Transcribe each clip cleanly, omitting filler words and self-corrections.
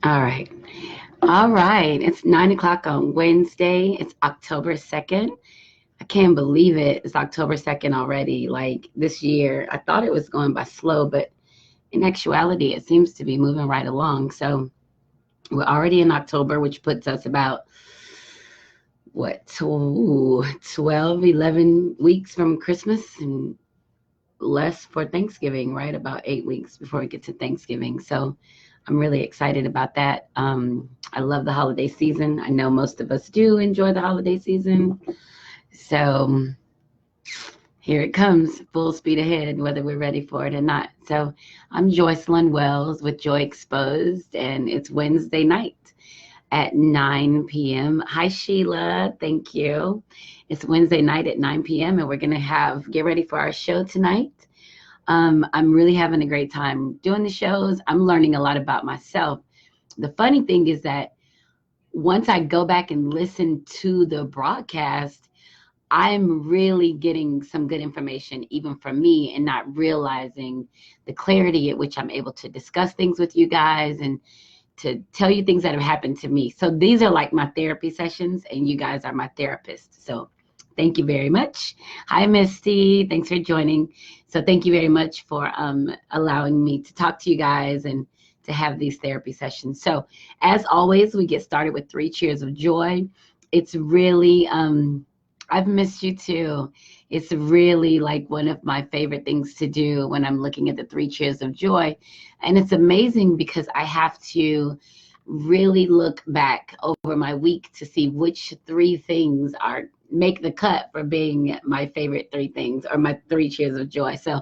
All right. All right. It's 9 o'clock on Wednesday. It's October 2nd. I can't believe it. It's October 2nd already. Like this year, I thought it was going by slow, but in actuality, it seems to be moving right along. So we're already in October, which puts us about, what, 12, 11 weeks from Christmas and less for Thanksgiving, right? About 8 weeks before we get to Thanksgiving. So I'm really excited about that. I love the holiday season. I know most of us do enjoy the holiday season. So here it comes, full speed ahead, whether we're ready for it or not. So I'm Joycelyn Wells with Joy Exposed, and it's Wednesday night at 9 p.m. Hi, Sheila. Thank you. It's Wednesday night at 9 p.m., and we're going to get ready for our show tonight. I'm really having a great time doing the shows. I'm learning a lot about myself. The funny thing is that once I go back and listen to the broadcast, I'm really getting some good information, even from me, and not realizing the clarity at which I'm able to discuss things with you guys and to tell you things that have happened to me. So these are like my therapy sessions, and you guys are my therapists. So thank you very much. Hi, Misty. Thanks for joining. So thank you very much for allowing me to talk to you guys and to have these therapy sessions. So as always, we get started with 3 cheers of joy. It's really, I've missed you too. It's really like one of my favorite things to do when I'm looking at the 3 cheers of joy. And it's amazing because I have to really look back over my week to see which 3 things make the cut for being my favorite 3 things or my 3 cheers of joy. So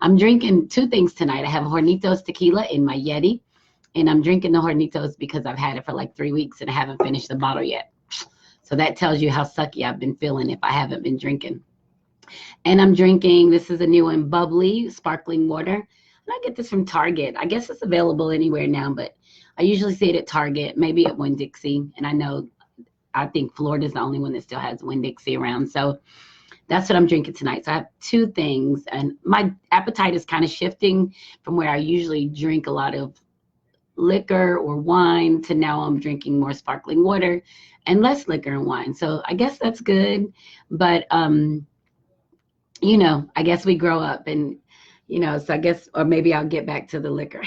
I'm drinking 2 things tonight. I have Hornitos tequila in my Yeti, and I'm drinking the Hornitos because I've had it for like 3 weeks and I haven't finished the bottle yet. So that tells you how sucky I've been feeling if I haven't been drinking. And I'm drinking, this is a new one, bubbly sparkling water. And I get this from Target. I guess it's available anywhere now, but I usually see it at Target, maybe at Winn-Dixie. And I think Florida's the only one that still has Winn-Dixie around. So that's what I'm drinking tonight. So I have 2 things. And my appetite is kind of shifting from where I usually drink a lot of liquor or wine to now I'm drinking more sparkling water and less liquor and wine. So I guess that's good. But, I guess we grow up and, so I guess, or maybe I'll get back to the liquor.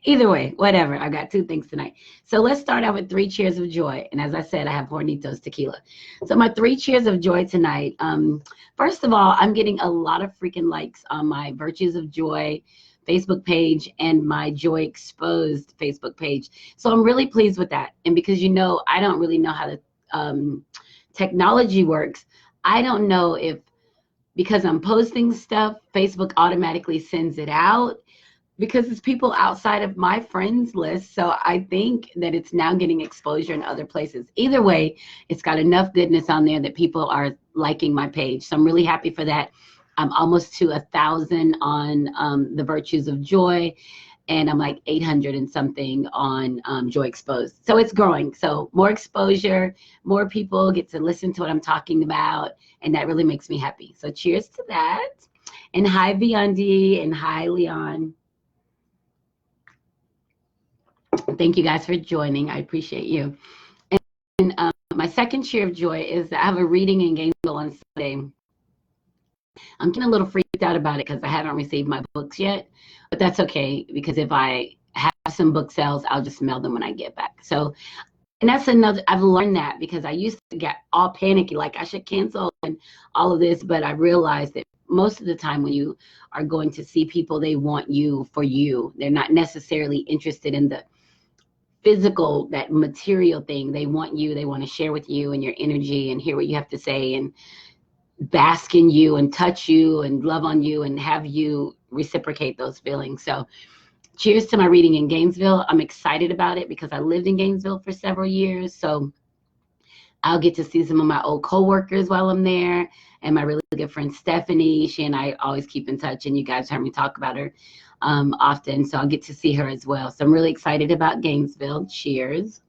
Either way, whatever. I got 2 things tonight. So let's start out with 3 cheers of joy. And as I said, I have Hornitos tequila. So my 3 cheers of joy tonight. First of all, I'm getting a lot of freaking likes on my Virtues of Joy Facebook page and my Joy Exposed Facebook page. So I'm really pleased with that. And because, I don't really know how the technology works. I don't know if because I'm posting stuff, Facebook automatically sends it out because it's people outside of my friends list. So I think that it's now getting exposure in other places. Either way, it's got enough goodness on there that people are liking my page. So I'm really happy for that. I'm almost to 1,000 on the Virtues of Joy, and I'm like 800 and something on Joy Exposed. So it's growing. So more exposure, more people get to listen to what I'm talking about, and that really makes me happy. So cheers to that. And hi, Biondi, and hi, Leon. Thank you guys for joining. I appreciate you. And my second cheer of joy is that I have a reading in Gainesville on Sunday. I'm getting a little freaked out about it because I haven't received my books yet, but that's okay because if I have some book sales, I'll just mail them when I get back. So, and that's I've learned that because I used to get all panicky, like I should cancel and all of this, but I realized that most of the time when you are going to see people, they want you for you. They're not necessarily interested in the physical, that material thing. They want you, they want to share with you and your energy and hear what you have to say and bask in you and touch you and love on you and have you reciprocate those feelings. So cheers to my reading in Gainesville. I'm excited about it because I lived in Gainesville for several years. So I'll get to see some of my old coworkers while I'm there. And my really good friend Stephanie, she and I always keep in touch, and you guys heard me talk about her often. So I'll get to see her as well. So I'm really excited about Gainesville. Cheers.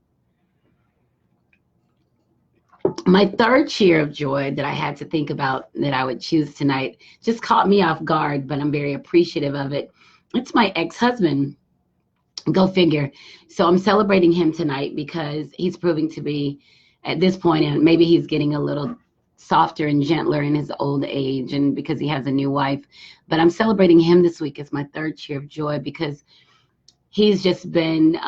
My third cheer of joy that I had to think about that I would choose tonight just caught me off guard, but I'm very appreciative of it. It's my ex-husband. Go figure. So I'm celebrating him tonight because he's proving to be, at this point, and maybe he's getting a little softer and gentler in his old age and because he has a new wife. But I'm celebrating him this week as my third cheer of joy because he's just been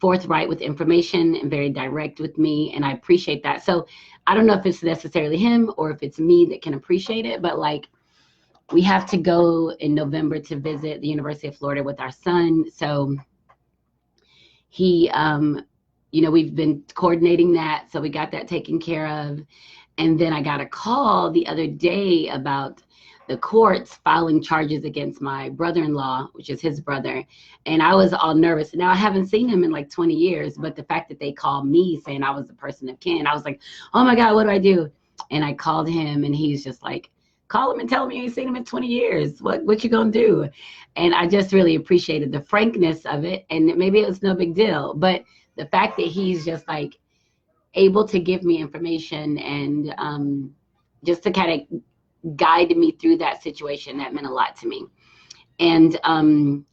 forthright with information and very direct with me, and I appreciate that. So I don't know if it's necessarily him or if it's me that can appreciate it, but like, we have to go in November to visit the University of Florida with our son. So he, we've been coordinating that. So we got that taken care of. And then I got a call the other day about the courts filing charges against my brother-in-law, which is his brother. And I was all nervous. Now, I haven't seen him in like 20 years, but the fact that they called me saying I was the person of kin, I was like, oh my God, what do I do? And I called him and he's just like, call him and tell him you ain't seen him in 20 years. What you gonna do? And I just really appreciated the frankness of it. And maybe it was no big deal, but the fact that he's just like able to give me information and just to kind of guide me through that situation, that meant a lot to me. And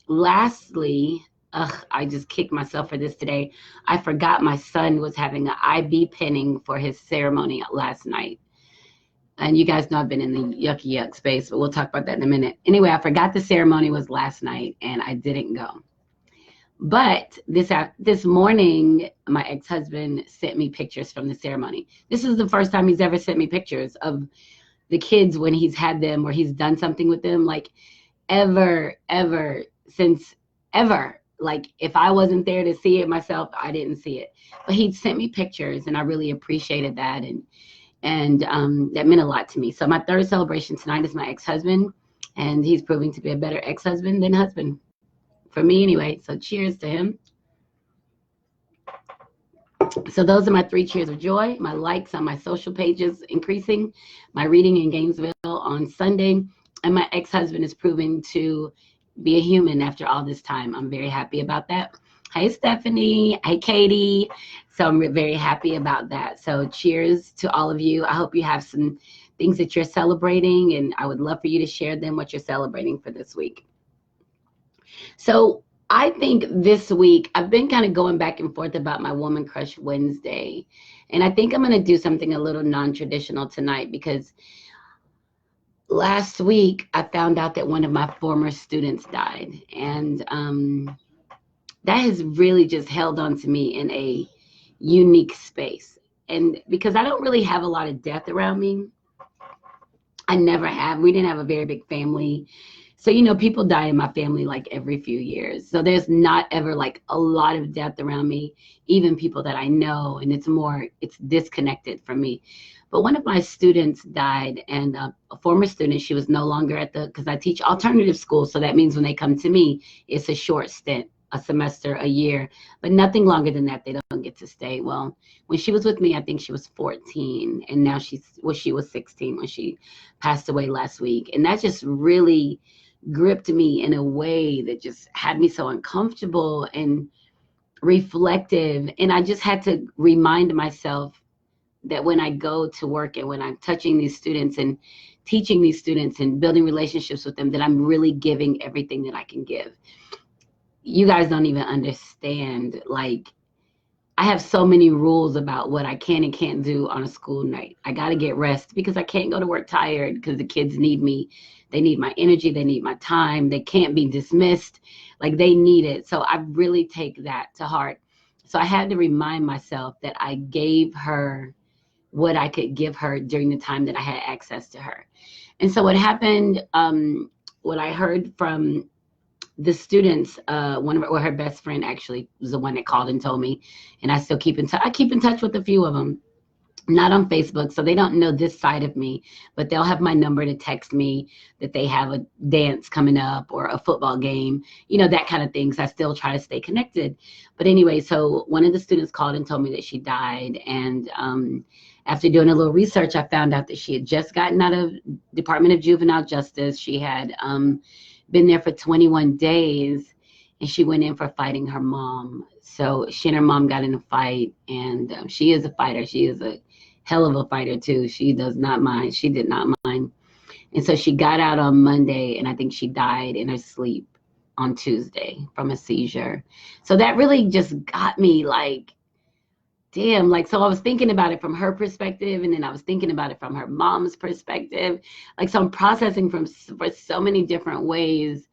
lastly, I just kicked myself for this today. I forgot my son was having an IB pinning for his ceremony last night. And you guys know I've been in the yucky yuck space, but we'll talk about that in a minute. Anyway, I forgot the ceremony was last night and I didn't go. But this morning, my ex-husband sent me pictures from the ceremony. This is the first time he's ever sent me pictures of the kids when he's had them or he's done something with them, like ever since ever. Like if I wasn't there to see it myself, I didn't see it. But he'd sent me pictures and I really appreciated that. And that meant a lot to me. So my third celebration tonight is my ex-husband, and he's proving to be a better ex-husband than husband. For me anyway, so cheers to him. So those are my 3 cheers of joy. My likes on my social pages increasing, my reading in Gainesville on Sunday, and my ex-husband is proving to be a human after all this time. I'm very happy about that. Hey, Stephanie. Hey, Katie. So I'm very happy about that. So cheers to all of you. I hope you have some things that you're celebrating, and I would love for you to share them, what you're celebrating for this week. So I think this week, I've been kind of going back and forth about my Woman Crush Wednesday. And I think I'm going to do something a little non-traditional tonight because last week I found out that one of my former students died. And that has really just held on to me in a unique space. And because I don't really have a lot of death around me, I never have. We didn't have a very big family. So, people die in my family like every few years. So there's not ever like a lot of death around me, even people that I know. And it's disconnected from me. But one of my students died, and a former student, she was no longer because I teach alternative school. So that means when they come to me, it's a short stint, a semester, a year, but nothing longer than that. They don't get to stay. Well, when she was with me, I think she was 14, and now she was 16 when she passed away last week. And that just really gripped me in a way that just had me so uncomfortable and reflective. And I just had to remind myself that when I go to work and when I'm touching these students and teaching these students and building relationships with them, that I'm really giving everything that I can give. You guys don't even understand. Like, I have so many rules about what I can and can't do on a school night. I got to get rest because I can't go to work tired because the kids need me. They need my energy. They need my time. They can't be dismissed. Like, they need it. So I really take that to heart. So I had to remind myself that I gave her what I could give her during the time that I had access to her. And so what happened, what I heard from the students, her best friend actually was the one that called and told me, and I still keep in touch. I keep in touch with a few of them, not on Facebook, so they don't know this side of me, but they'll have my number to text me that they have a dance coming up or a football game, that kind of things. I still try to stay connected. But anyway, so one of the students called and told me that she died, and after doing a little research, I found out that she had just gotten out of Department of Juvenile Justice. She had been there for 21 days, and she went in for fighting her mom. So she and her mom got in a fight, and she is a fighter. She is a hell of a fighter too. She does not mind. She did not mind. And so she got out on Monday, and I think she died in her sleep. on Tuesday from a seizure. So that really just got me like, damn, like, so I was thinking about it from her perspective, and then I was thinking about it from her mom's perspective. Like, so I'm processing for so many different ways.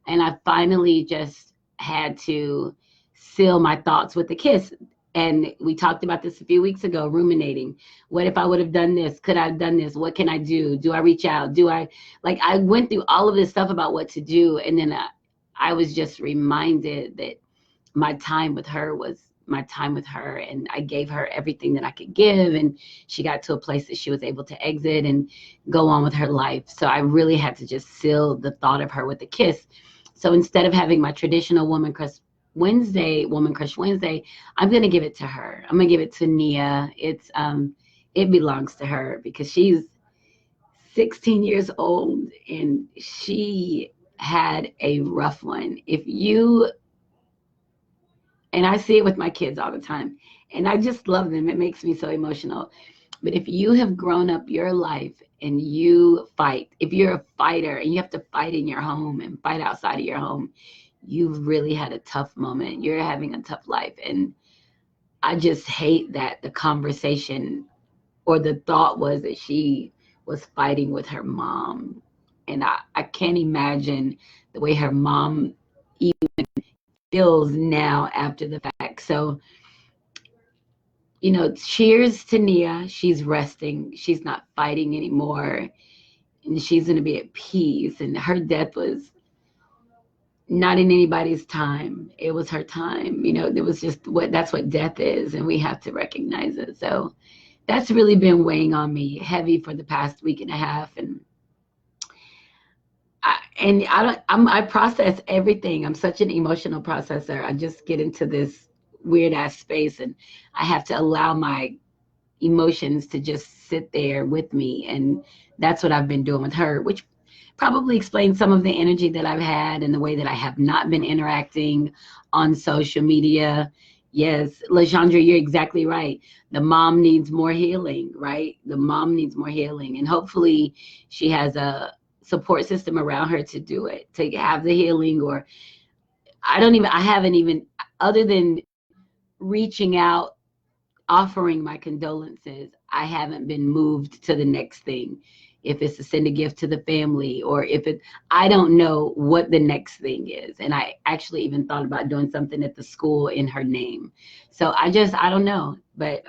And I finally just had to seal my thoughts with a kiss. And we talked about this a few weeks ago, ruminating. What if I would have done this? Could I have done this? What can I do? Do I reach out? I went through all of this stuff about what to do. And then I was just reminded that my time with her was my time with her, and I gave her everything that I could give, and she got to a place that she was able to exit and go on with her life. So I really had to just seal the thought of her with a kiss. So instead of having my traditional Woman Crush Wednesday, I'm going to give it to her. I'm going to give it to Nia. It belongs to her because she's 16 years old and she had a rough one. And I see it with my kids all the time, and I just love them. It makes me so emotional. But if you have grown up your life and you fight, if you're a fighter and you have to fight in your home and fight outside of your home, you've really had a tough moment. You're having a tough life. And I just hate that the conversation or the thought was that she was fighting with her mom. And I can't imagine the way her mom feels now after the fact. So, cheers to Nia. She's resting. She's not fighting anymore. And she's going to be at peace. And her death was not in anybody's time. It was her time. It was just that's what death is. And we have to recognize it. So that's really been weighing on me heavy for the past week and a half. And I process everything. I'm such an emotional processor. I just get into this weird ass space, and I have to allow my emotions to just sit there with me. And that's what I've been doing with her, which probably explains some of the energy that I've had and the way that I have not been interacting on social media. Yes, LaShandra, you're exactly right. The mom needs more healing, right? The mom needs more healing. And hopefully she has a support system around her to do it, to have the healing. Or I haven't even, other than reaching out, offering my condolences, I haven't been moved to the next thing. If it's to send a gift to the family, or I don't know what the next thing is. And I actually even thought about doing something at the school in her name. So I don't know, but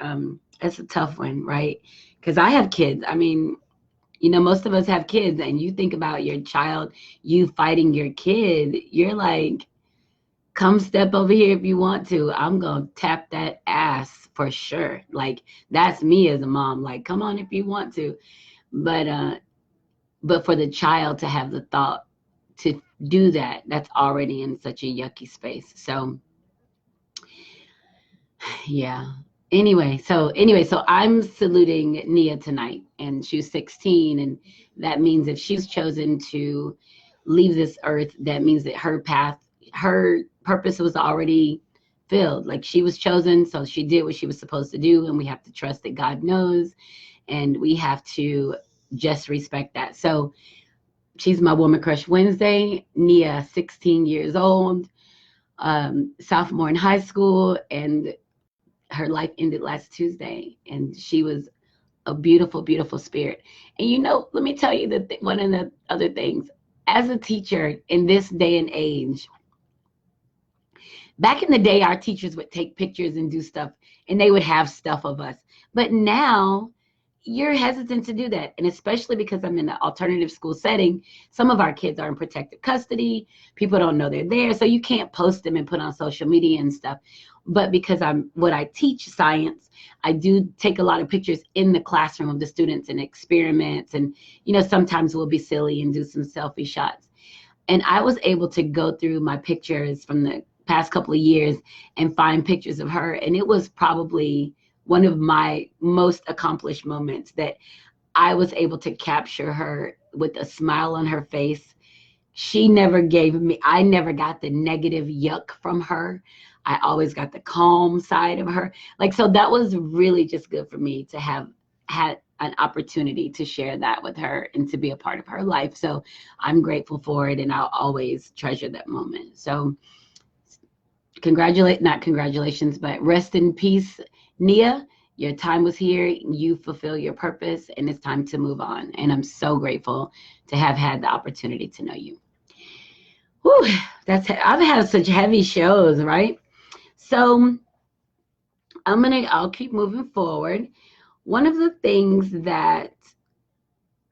it's a tough one, right? Because I have kids. I mean, most of us have kids, and you think about your child, you fighting your kid, you're like, come step over here if you want to. I'm going to tap that ass for sure. Like, that's me as a mom. Like, come on if you want to. But for the child to have the thought to do that, that's already in such a yucky space. So yeah. So I'm saluting Nia tonight, and she's 16, and that means if she's chosen to leave this earth, that means that her purpose was already filled. Like, she was chosen, so she did what she was supposed to do, and we have to trust that God knows, and we have to just respect that. So she's my Woman Crush Wednesday. Nia, 16 years old, sophomore in high school, and her life ended last Tuesday. And she was a beautiful, beautiful spirit. And let me tell you that one of the other things, as a teacher in this day and age, back in the day, our teachers would take pictures and do stuff, and they would have stuff of us. But now you're hesitant to do that. And especially because I'm in an alternative school setting, some of our kids are in protective custody. People don't know they're there. So you can't post them and put on social media and stuff. But because I teach science, I do take a lot of pictures in the classroom of the students and experiments. And, sometimes we'll be silly and do some selfie shots. And I was able to go through my pictures from the past couple of years and find pictures of her. And it was probably one of my most accomplished moments, that I was able to capture her with a smile on her face. I never got the negative yuck from her. I always got the calm side of her. Like, so that was really just good for me to have had an opportunity to share that with her and to be a part of her life. So I'm grateful for it, and I'll always treasure that moment. So not congratulations, but rest in peace, Nia. Your time was here. You fulfill your purpose, and it's time to move on. And I'm so grateful to have had the opportunity to know you. Whew, I've had such heavy shows, right? So I'll keep moving forward. One of the things that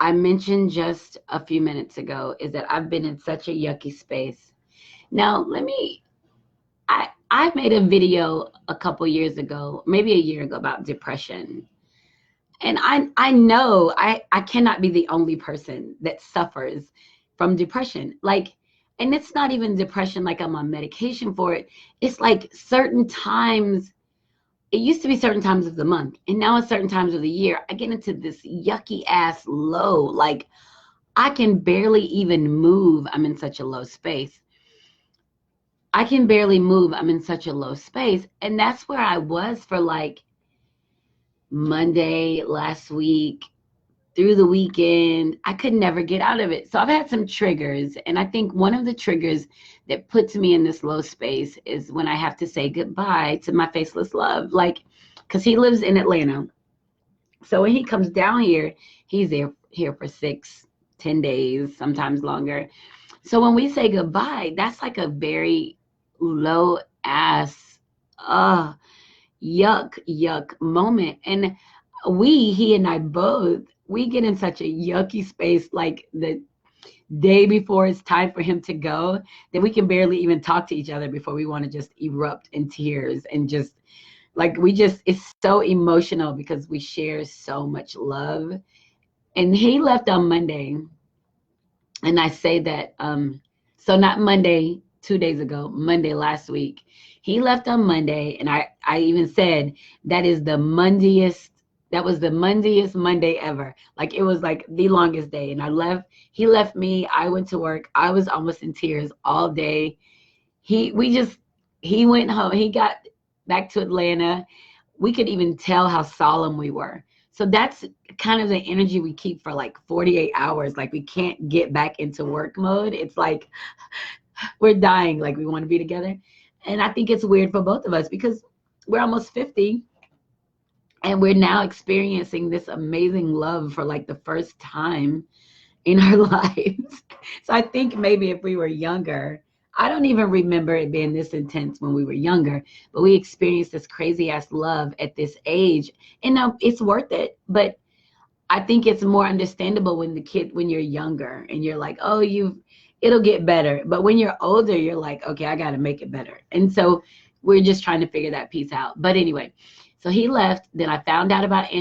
I mentioned just a few minutes ago is that I've been in such a yucky space. Now, I made a video a couple years ago, maybe a year ago, about depression. And I know I cannot be the only person that suffers from depression. And it's not even depression like I'm on medication for it. It's like certain times, it used to be certain times of the month, and now at certain times of the year, I get into this yucky ass low. Like I can barely even move. I'm in such a low space. I can barely move. I'm in such a low space. And that's where I was for like Monday last week through the weekend. I could never get out of it. So I've had some triggers. And I think one of the triggers that puts me in this low space is when I have to say goodbye to my faceless love. Because he lives in Atlanta. So when he comes down here, he's here for 6-10 days, sometimes longer. So when we say goodbye, that's like a very low ass, yuck moment. And he and I both, we get in such a yucky space, like the day before it's time for him to go, that we can barely even talk to each other before we want to just erupt in tears. And just like, it's so emotional because we share so much love. And he left on Monday. And I say that, so not Monday, 2 days ago, Monday last week. He left on Monday, and I even said that was the Mondiest Monday ever. Like it was like the longest day. And he left me, I went to work. I was almost in tears all day. He went home, he got back to Atlanta. We could even tell how solemn we were. So that's kind of the energy we keep for like 48 hours. Like we can't get back into work mode. It's like we're dying, like we want to be together. And I think it's weird for both of us because we're almost 50 and we're now experiencing this amazing love for like the first time in our lives. So I think maybe if we were younger, I don't even remember it being this intense when we were younger, but we experienced this crazy ass love at this age. And now it's worth it. But I think it's more understandable when you're younger and you're like, oh, it'll get better. But when you're older, you're like, okay, I got to make it better. And so we're just trying to figure that piece out. But anyway, so he left. Then I found out about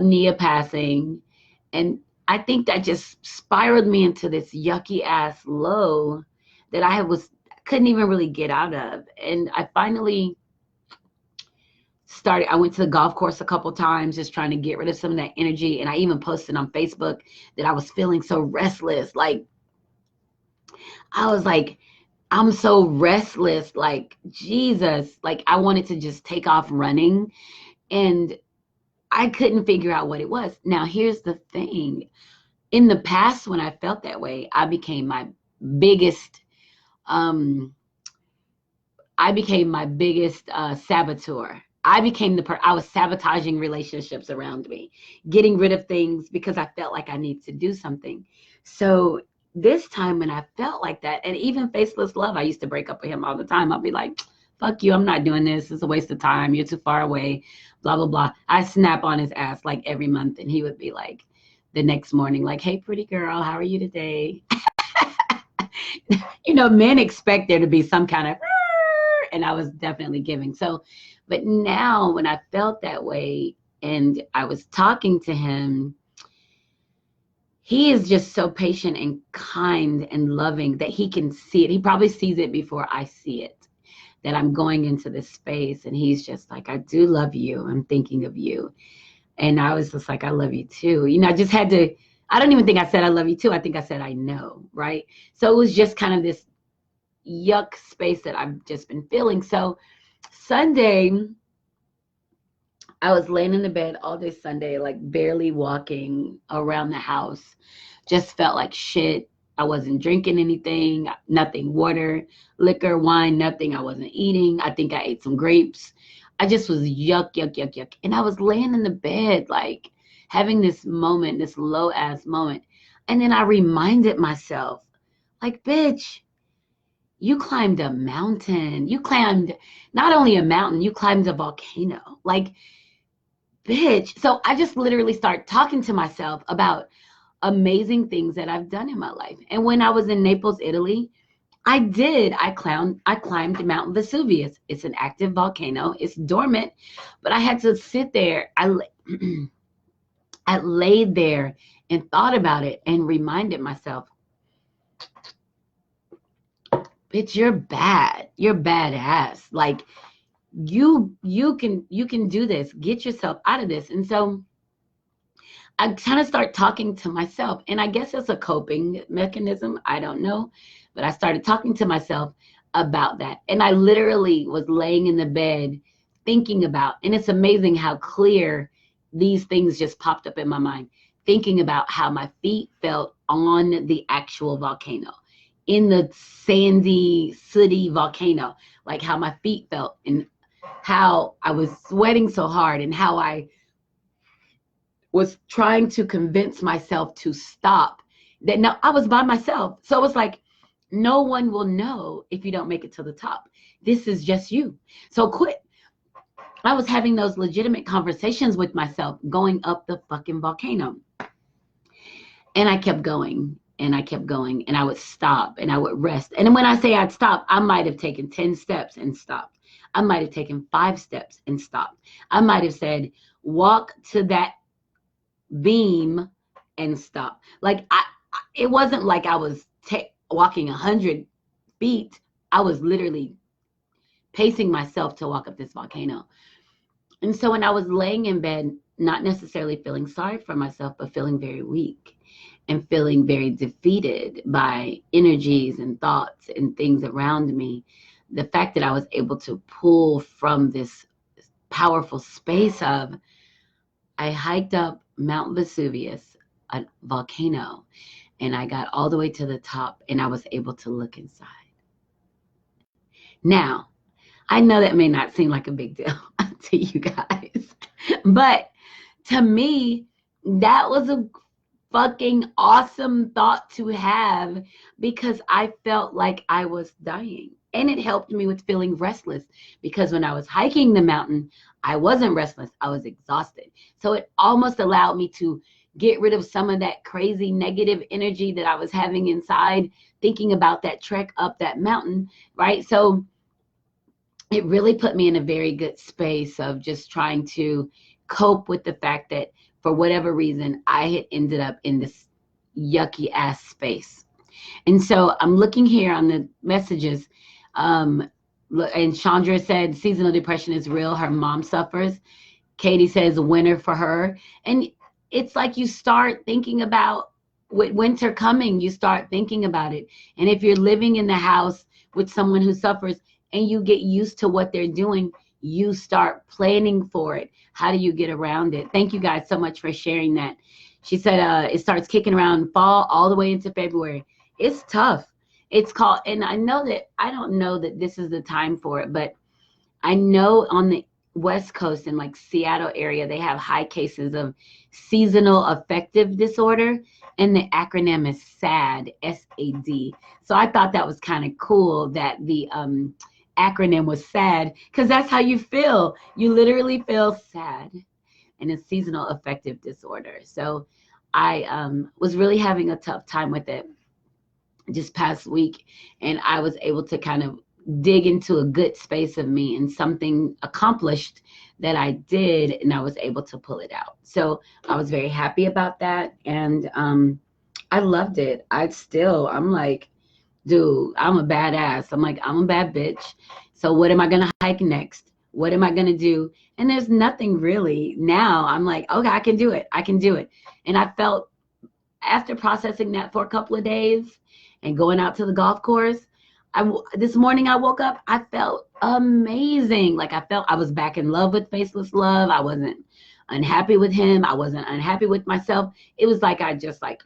Nia passing. And I think that just spiraled me into this yucky ass low that I couldn't even really get out of. And I finally I went to the golf course a couple times, just trying to get rid of some of that energy. And I even posted on Facebook that I was feeling so restless. Like, I was like, I'm so restless. Like, Jesus, like I wanted to just take off running. And I couldn't figure out what it was. Now, here's the thing. In the past, when I felt that way, I became my biggest saboteur. I was sabotaging relationships around me, getting rid of things because I felt like I need to do something. So this time when I felt like that, and even faceless love, I used to break up with him all the time. I'll be like, fuck you, I'm not doing this. It's a waste of time. You're too far away, blah, blah, blah. I snap on his ass like every month, and he would be like, the next morning, like, hey, pretty girl, how are you today? Men expect there to be some kind of, and I was definitely giving. So, but now when I felt that way and I was talking to him, he is just so patient and kind and loving that he can see it. He probably sees it before I see it, that I'm going into this space. And he's just like, I do love you. I'm thinking of you. And I was just like, I love you too. I just had to, I don't even think I said I love you too. I think I said I know, right? So it was just kind of this yuck space that I've just been feeling. So Sunday, I was laying in the bed all day Sunday, like barely walking around the house. Just felt like shit. I wasn't drinking anything, nothing, water, liquor, wine, nothing. I wasn't eating. I think I ate some grapes. I just was yuck, yuck, yuck, yuck. And I was laying in the bed, like having this moment, this low ass moment. And then I reminded myself, like, bitch, you climbed a mountain. You climbed not only a mountain, you climbed a volcano. Like, bitch. So I just literally start talking to myself about amazing things that I've done in my life. And when I was in Naples, Italy, I climbed Mount Vesuvius. It's an active volcano. It's dormant, but I had to sit there. I laid there and thought about it and reminded myself, bitch, you're bad. You're badass. Like you can do this. Get yourself out of this. And so I kind of start talking to myself, and I guess it's a coping mechanism. I don't know, but I started talking to myself about that. And I literally was laying in the bed thinking about, and it's amazing how clear these things just popped up in my mind, thinking about how my feet felt on the actual volcano, in the sandy, sooty volcano, like how my feet felt and how I was sweating so hard and how I was trying to convince myself to stop. That no, I was by myself. So it was like, no one will know if you don't make it to the top. This is just you. So quit. I was having those legitimate conversations with myself going up the fucking volcano. And I kept going and I kept going and I would stop and I would rest. And when I say I'd stop, I might have taken 10 steps and stopped. I might have taken 5 steps and stopped. I might have said, walk to that beam and stop. Like it wasn't like I was walking 100 feet. I was literally pacing myself to walk up this volcano. And so when I was laying in bed, not necessarily feeling sorry for myself, but feeling very weak and feeling very defeated by energies and thoughts and things around me, the fact that I was able to pull from this powerful space of, I hiked up Mount Vesuvius, a volcano, and I got all the way to the top and I was able to look inside. Now, I know that may not seem like a big deal to you guys, but to me, that was a fucking awesome thought to have because I felt like I was dying. And it helped me with feeling restless because when I was hiking the mountain, I wasn't restless. I was exhausted. So it almost allowed me to get rid of some of that crazy negative energy that I was having inside, thinking about that trek up that mountain, right? So it really put me in a very good space of just trying to cope with the fact that for whatever reason, I had ended up in this yucky ass space. And so I'm looking here on the messages. And Chandra said seasonal depression is real. Her mom suffers. Katie says winter for her. And it's like you start thinking about with winter coming, you start thinking about it. And if you're living in the house with someone who suffers and you get used to what they're doing, you start planning for it. How do you get around it? Thank you guys so much for sharing that. She said it starts kicking around fall all the way into February. It's tough. It's called, and I don't know that this is the time for it, but I know on the West Coast in like Seattle area, they have high cases of seasonal affective disorder, and the acronym is SAD, S-A-D. So I thought that was kind of cool that the acronym was SAD, because that's how you feel. You literally feel sad, and it's seasonal affective disorder. So I was really having a tough time with it just past week, and I was able to kind of dig into a good space of me and something accomplished that I did, and I was able to pull it out. So I was very happy about that, and I loved it. I'm like, dude, I'm a badass. I'm like, I'm a bad bitch. So what am I going to hike next? What am I going to do? And there's nothing really. Now I'm like, okay, I can do it. I can do it. And I felt after processing that for a couple of days and going out to the golf course, This morning I woke up, I felt amazing. Like I felt I was back in love with Faceless Love. I wasn't unhappy with him. I wasn't unhappy with myself. It was like I just like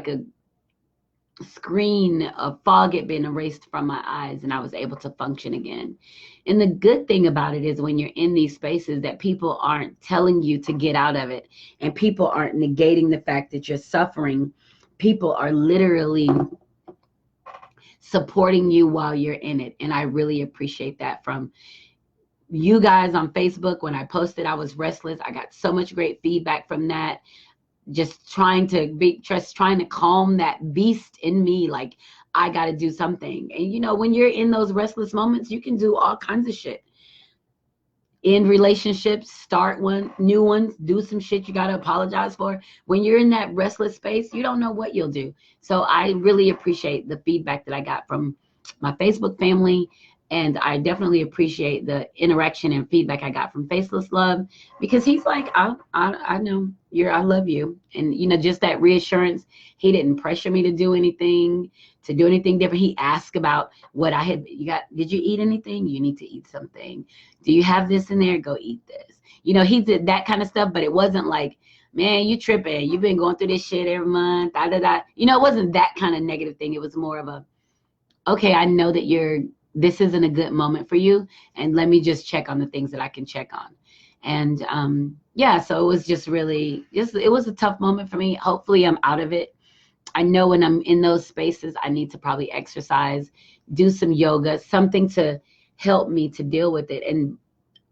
a screen of fog had been erased from my eyes and I was able to function again. And the good thing about it is when you're in these spaces that people aren't telling you to get out of it and people aren't negating the fact that you're suffering. People are literally supporting you while you're in it. And I really appreciate that from you guys on Facebook. When I posted I was restless, I got so much great feedback from that. Just trying to calm that beast in me. Like, I got to do something. And, you know, when you're in those restless moments, you can do all kinds of shit. In relationships, start new ones, do some shit you got to apologize for. When you're in that restless space, you don't know what you'll do. So I really appreciate the feedback that I got from my Facebook family. And I definitely appreciate the interaction and feedback I got from Faceless Love, because he's like, I know I love you. And, you know, just that reassurance. He didn't pressure me to do anything different. He asked about what did you eat anything? You need to eat something. Do you have this in there? Go eat this. You know, he did that kind of stuff, but it wasn't like, man, you tripping. You've been going through this shit every month. You know, it wasn't that kind of negative thing. It was more of a, okay, I know that this isn't a good moment for you, and let me just check on the things that I can check on. And yeah, so it was just really, it was a tough moment for me. Hopefully I'm out of it. I know when I'm in those spaces, I need to probably exercise, do some yoga, something to help me to deal with it. And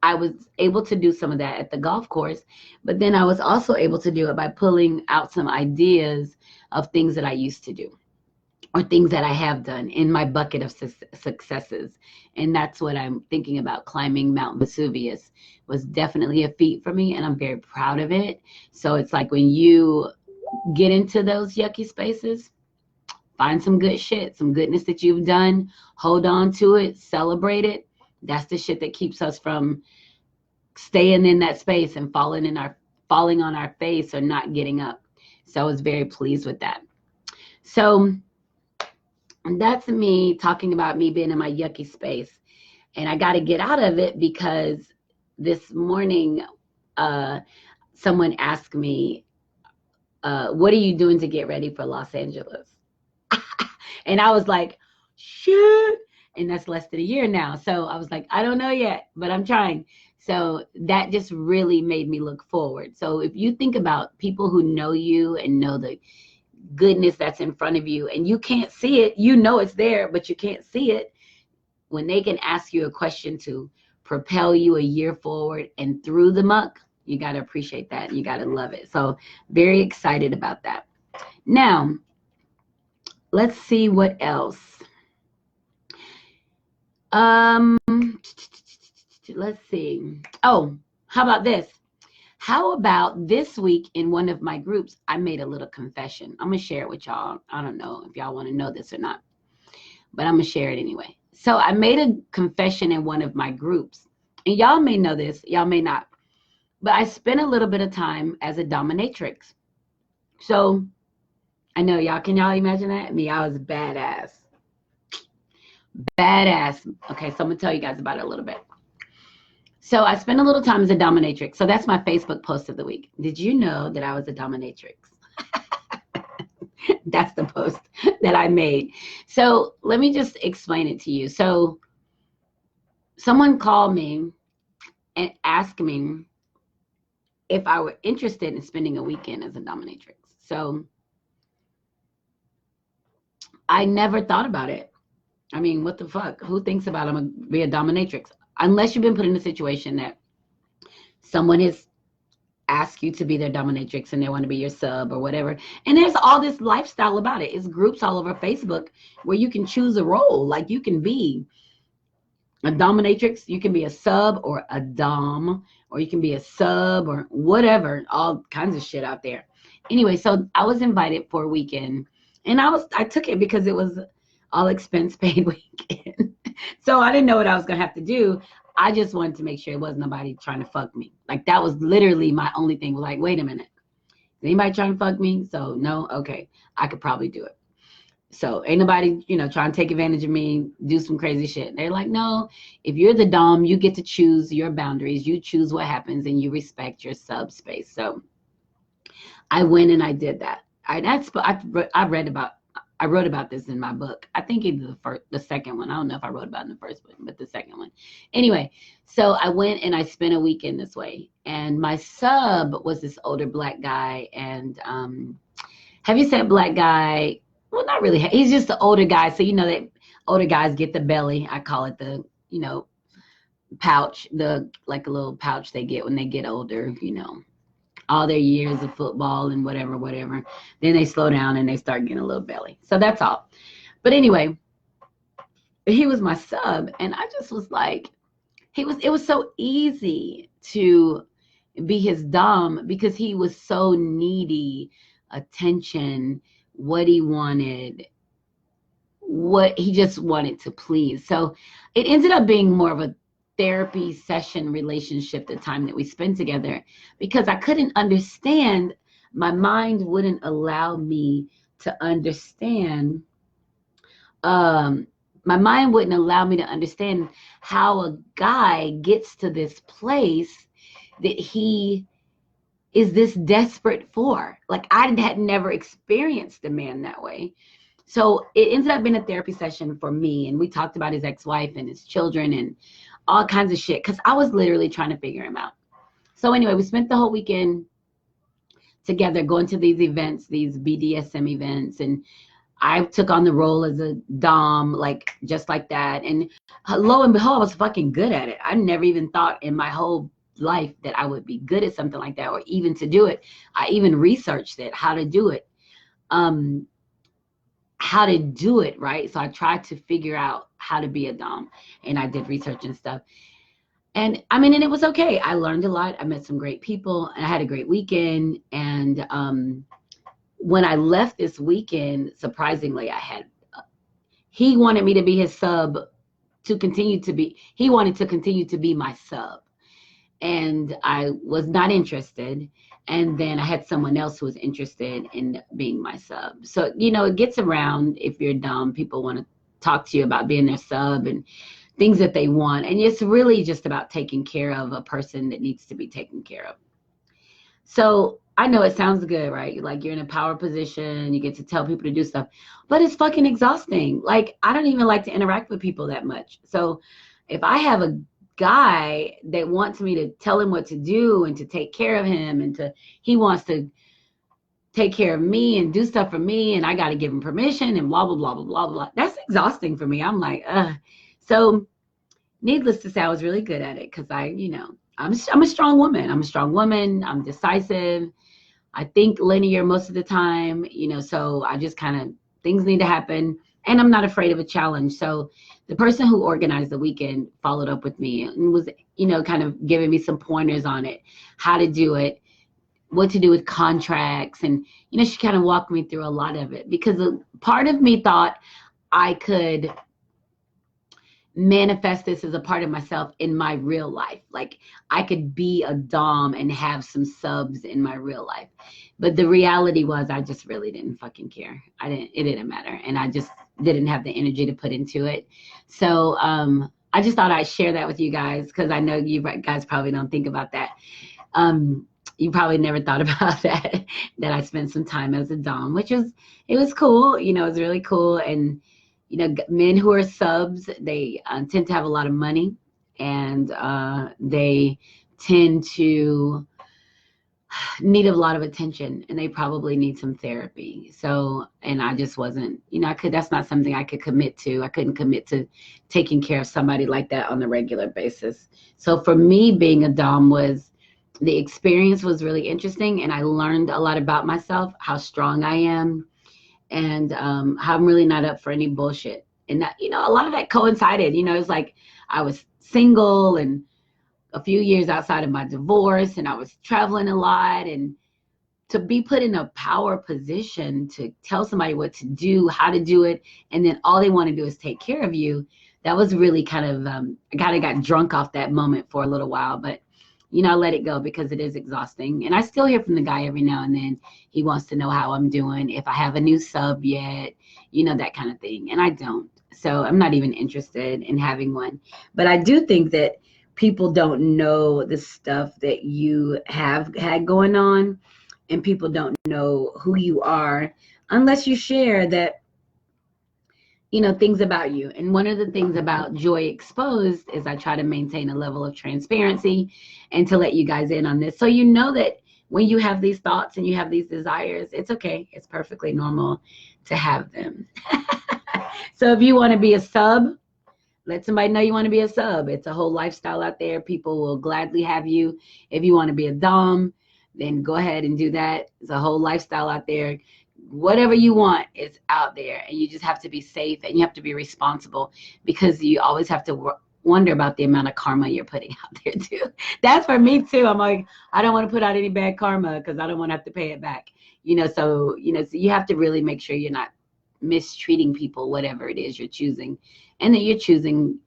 I was able to do some of that at the golf course, but then I was also able to do it by pulling out some ideas of things that I used to do, or things that I have done in my bucket of successes. And that's what I'm thinking about. Climbing Mount Vesuvius was definitely a feat for me, and I'm very proud of it. So it's like when you get into those yucky spaces, find some good shit, some goodness that you've done, hold on to it, celebrate it. That's the shit that keeps us from staying in that space and falling on our face or not getting up. So I was very pleased with that. So that's me talking about me being in my yucky space. And I got to get out of it because this morning, someone asked me, what are you doing to get ready for Los Angeles? And I was like, shit. And that's less than a year now. So I was like, I don't know yet, but I'm trying. So that just really made me look forward. So if you think about people who know you and know the goodness that's in front of you, and you can't see it, you know it's there, but you can't see it. When they can ask you a question to propel you a year forward and through the muck, you got to appreciate that. You got to love it. So very excited about that. Now, let's see what else. Let's see. Oh, how about this? How about this week in one of my groups, I made a little confession. I'm going to share it with y'all. I don't know if y'all want to know this or not, but I'm going to share it anyway. So I made a confession in one of my groups, and y'all may know this, y'all may not, but I spent a little bit of time as a dominatrix. So I know can y'all imagine that? Me, I was badass. Okay, so I'm going to tell you guys about it a little bit. So I spent a little time as a dominatrix. So that's my Facebook post of the week. Did you know that I was a dominatrix? That's the post that I made. So let me just explain it to you. So someone called me and asked me if I were interested in spending a weekend as a dominatrix. So I never thought about it. I mean, what the fuck? Who thinks about I'm going to be a dominatrix? Unless you've been put in a situation that someone has asked you to be their dominatrix and they want to be your sub or whatever. And there's all this lifestyle about it. It's groups all over Facebook where you can choose a role. Like you can be a dominatrix, you can be a sub or a dom, or you can be a sub or whatever, all kinds of shit out there. Anyway, so I was invited for a weekend, and I took it because it was all expense paid weekend. So I didn't know what I was going to have to do. I just wanted to make sure it wasn't nobody trying to fuck me. Like that was literally my only thing. Like, wait a minute. Is anybody trying to fuck me? So no, okay. I could probably do it. So ain't nobody, trying to take advantage of me, do some crazy shit. They're like, no, if you're the dom, you get to choose your boundaries. You choose what happens and you respect your subspace. So I went and I did that. I wrote about this in my book. I think either the second one. I don't know if I wrote about it in the first one, but the second one. Anyway, so I went and I spent a weekend this way. And my sub was this older black guy. And have you said black guy? Well, not really. He's just the older guy. So that older guys get the belly. I call it the, pouch, like a little pouch they get when they get older, all their years of football and whatever. Then they slow down and they start getting a little belly. So that's all. But anyway, he was my sub. And I just was like, it was so easy to be his dom because he was so needy, attention, what he wanted, what he just wanted to please. So it ended up being more of a therapy session relationship, the time that we spent together, because I couldn't understand. My mind wouldn't allow me to understand. My mind wouldn't allow me to understand how a guy gets to this place that he is this desperate for. Like, I had never experienced a man that way. So it ended up being a therapy session for me. And we talked about his ex-wife and his children and all kinds of shit, because I was literally trying to figure him out. So anyway, we spent the whole weekend together going to these events, these BDSM events. And I took on the role as a dom, like just like that. And lo and behold, I was fucking good at it. I never even thought in my whole life that I would be good at something like that, or even to do it. I even researched it, how to do it. Right? So I tried to figure out how to be a dom, and I did research and stuff. And I mean, and it was okay. I learned a lot. I met some great people, and I had a great weekend. And when I left this weekend, surprisingly, he wanted me to be his sub, he wanted to continue to be my sub. And I was not interested. And then I had someone else who was interested in being my sub. So, it gets around. If you're dumb, people want to talk to you about being their sub and things that they want. And it's really just about taking care of a person that needs to be taken care of. So I know it sounds good, right? Like, you're in a power position, you get to tell people to do stuff, but it's fucking exhausting. Like, I don't even like to interact with people that much. So if I have a guy that wants me to tell him what to do and to take care of him, and he wants to take care of me and do stuff for me, and I got to give him permission and blah, blah, blah, blah, blah, blah. That's exhausting for me. I'm like, ugh. So needless to say, I was really good at it because I'm a strong woman. I'm decisive. I think linear most of the time, so I just things need to happen. And I'm not afraid of a challenge. So the person who organized the weekend followed up with me and was, kind of giving me some pointers on it, how to do it, what to do with contracts. And, she kind of walked me through a lot of it, because a part of me thought I could manifest this as a part of myself in my real life. Like, I could be a dom and have some subs in my real life. But the reality was, I just really didn't fucking care. It didn't matter. And I just didn't have the energy to put into it. So I just thought I'd share that with you guys, because I know you guys probably don't think about that. You probably never thought about that I spent some time as a dom, it was cool. It was really cool. And men who are subs, they tend to have a lot of money, and they tend to need a lot of attention, and they probably need some therapy. So, and I just wasn't, that's not something I could commit to. I couldn't commit to taking care of somebody like that on a regular basis. So for me, being a dom the experience was really interesting, and I learned a lot about myself, how strong I am, and how I'm really not up for any bullshit. And that, a lot of that coincided. It's like I was single and a few years outside of my divorce, and I was traveling a lot, and to be put in a power position to tell somebody what to do, how to do it, and then all they want to do is take care of you. That was really I kind of got drunk off that moment for a little while, but I let it go because it is exhausting. And I still hear from the guy every now and then. He wants to know how I'm doing, if I have a new sub yet, that kind of thing. And I don't. So I'm not even interested in having one. But I do think that people don't know the stuff that you have had going on, and people don't know who you are unless you share that, things about you. And one of the things about Joy Exposed is I try to maintain a level of transparency and to let you guys in on this. So that when you have these thoughts and you have these desires, it's okay. It's perfectly normal to have them. So if you want to be a sub, let somebody know you want to be a sub. It's a whole lifestyle out there. People will gladly have you. If you want to be a dom, then go ahead and do that. It's a whole lifestyle out there. Whatever you want is out there, and you just have to be safe and you have to be responsible, because you always have to wonder about the amount of karma you're putting out there too. That's for me too. I'm like, I don't want to put out any bad karma because I don't want to have to pay it back. So you have to really make sure you're not mistreating people, whatever it is you're choosing, and that you're choosing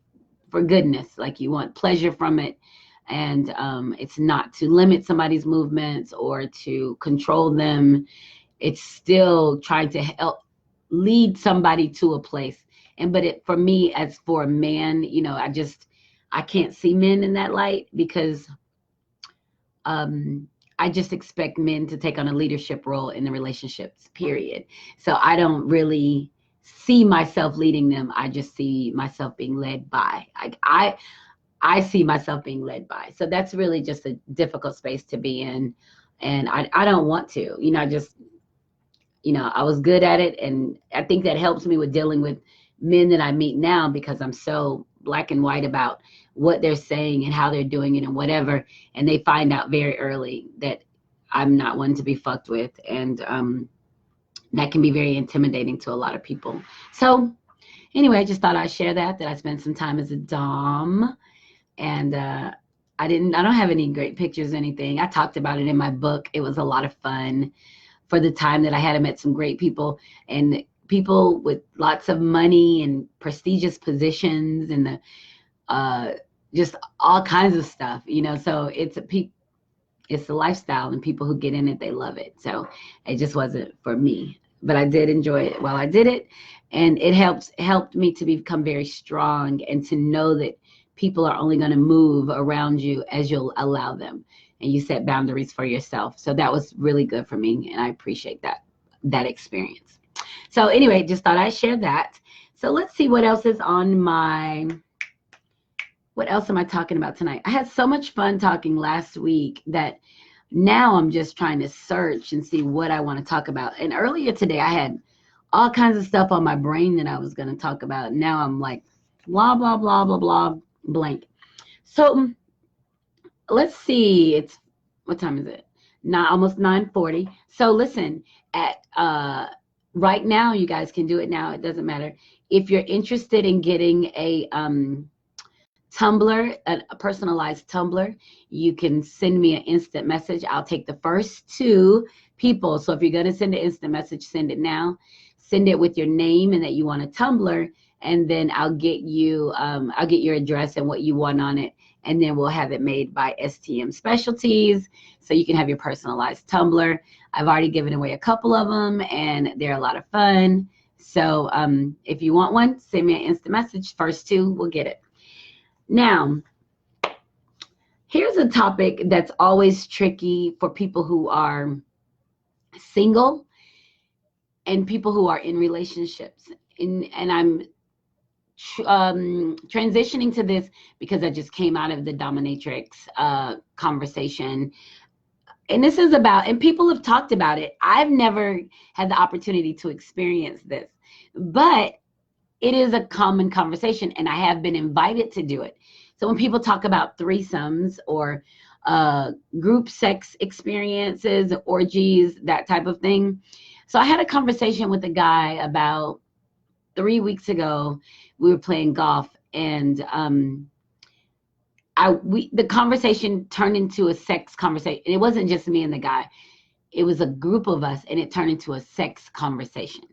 for goodness, like you want pleasure from it. And it's not to limit somebody's movements or to control them. It's still trying to help lead somebody to a place. But for me, as for a man, I can't see men in that light, because I just expect men to take on a leadership role in the relationships, period. So I don't really see myself leading them. I just see myself being led by. I see myself being led by. So that's really just a difficult space to be in. And I don't want to, I was good at it. And I think that helps me with dealing with men that I meet now, because I'm so black and white about what they're saying and how they're doing it and whatever. And they find out very early that I'm not one to be fucked with. And that can be very intimidating to a lot of people. So anyway, I just thought I'd share that I spent some time as a dom. And I don't have any great pictures or anything. I talked about it in my book. It was a lot of fun for the time that I had. I met some great people, and people with lots of money and prestigious positions, and just all kinds of stuff, so it's a lifestyle, and people who get in it, they love it. So it just wasn't for me, but I did enjoy it while I did it. And it helped me to become very strong, and to know that people are only going to move around you as you'll allow them, and you set boundaries for yourself. So that was really good for me, and I appreciate that experience. So anyway, just thought I'd share that. So let's see what else is on what else am I talking about tonight? I had so much fun talking last week that now I'm just trying to search and see what I want to talk about. And earlier today, I had all kinds of stuff on my brain that I was going to talk about. Now I'm like, blah, blah, blah, blah, blah, blank. So let's see. What time is it? Almost 9:40. So listen, at right now, you guys can do it now. It doesn't matter. If you're interested in getting a Tumblr, a personalized Tumblr, you can send me an instant message. I'll take the first 2 people. So if you're going to send an instant message, send it now. Send it with your name and that you want a Tumblr, and then I'll get your address and what you want on it, and then we'll have it made by STM Specialties, so you can have your personalized Tumblr. I've already given away a couple of them, and they're a lot of fun. So if you want one, send me an instant message. First 2 will get it. Now, here's a topic that's always tricky for people who are single and people who are in relationships. And I'm transitioning to this because I just came out of the Dominatrix conversation. And this is about, and people have talked about it. I've never had the opportunity to experience this, but it is a common conversation, and I have been invited to do it. So when people talk about threesomes or group sex experiences, orgies, that type of thing. So I had a conversation with a guy about 3 weeks ago. We were playing golf, and the conversation turned into a sex conversation. It wasn't just me and the guy. It was a group of us, and it turned into a sex conversation.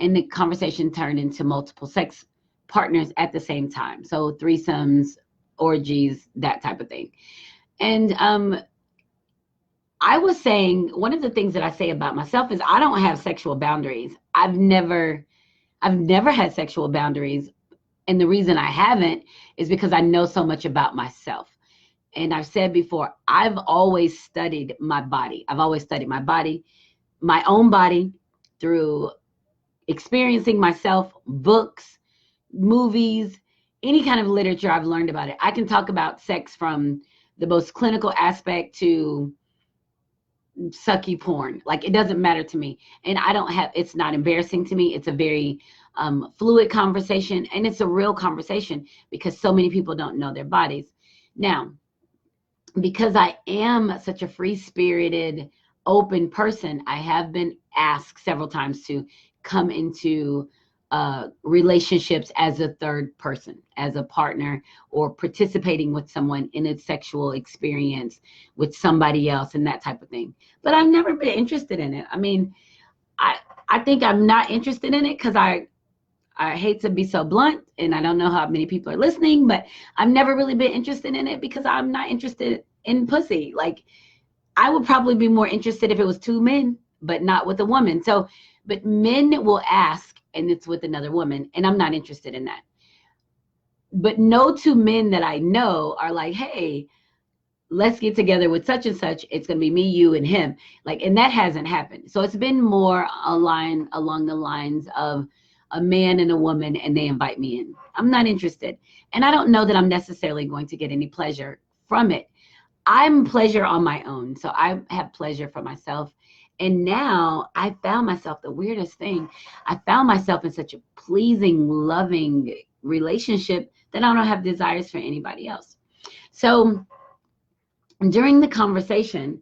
And the conversation turned into multiple sex partners at the same time. So threesomes, orgies, that type of thing. And I was saying, one of the things that I say about myself is I don't have sexual boundaries. I've never had sexual boundaries. And the reason I haven't is because I know so much about myself. And I've said before, I've always studied my body. I've always studied my body, my own body, through experiencing myself, books, movies, any kind of literature. I've learned about it. I can talk about sex from the most clinical aspect to sucky porn. Like, it doesn't matter to me. And it's not embarrassing to me. It's a very fluid conversation, and it's a real conversation because so many people don't know their bodies. Now, because I am such a free-spirited, open person, I have been asked several times to come into relationships as a third person, as a partner, or participating with someone in a sexual experience with somebody else and that type of thing. But I've never been interested in it. I mean, I think I'm not interested in it because I hate to be so blunt, and I don't know how many people are listening, but I've never really been interested in it because I'm not interested in pussy. Like, I would probably be more interested if it was two men, but not with a woman. So, but men will ask, and it's with another woman, and I'm not interested in that. But no two men that I know are like, hey, let's get together with such and such. It's going to be me, you, and him. Like, and that hasn't happened. So it's been more along the lines of a man and a woman, and they invite me in. I'm not interested. And I don't know that I'm necessarily going to get any pleasure from it. I'm pleasure on my own. So I have pleasure for myself. And now I found myself, the weirdest thing, I found myself in such a pleasing, loving relationship that I don't have desires for anybody else. So during the conversation,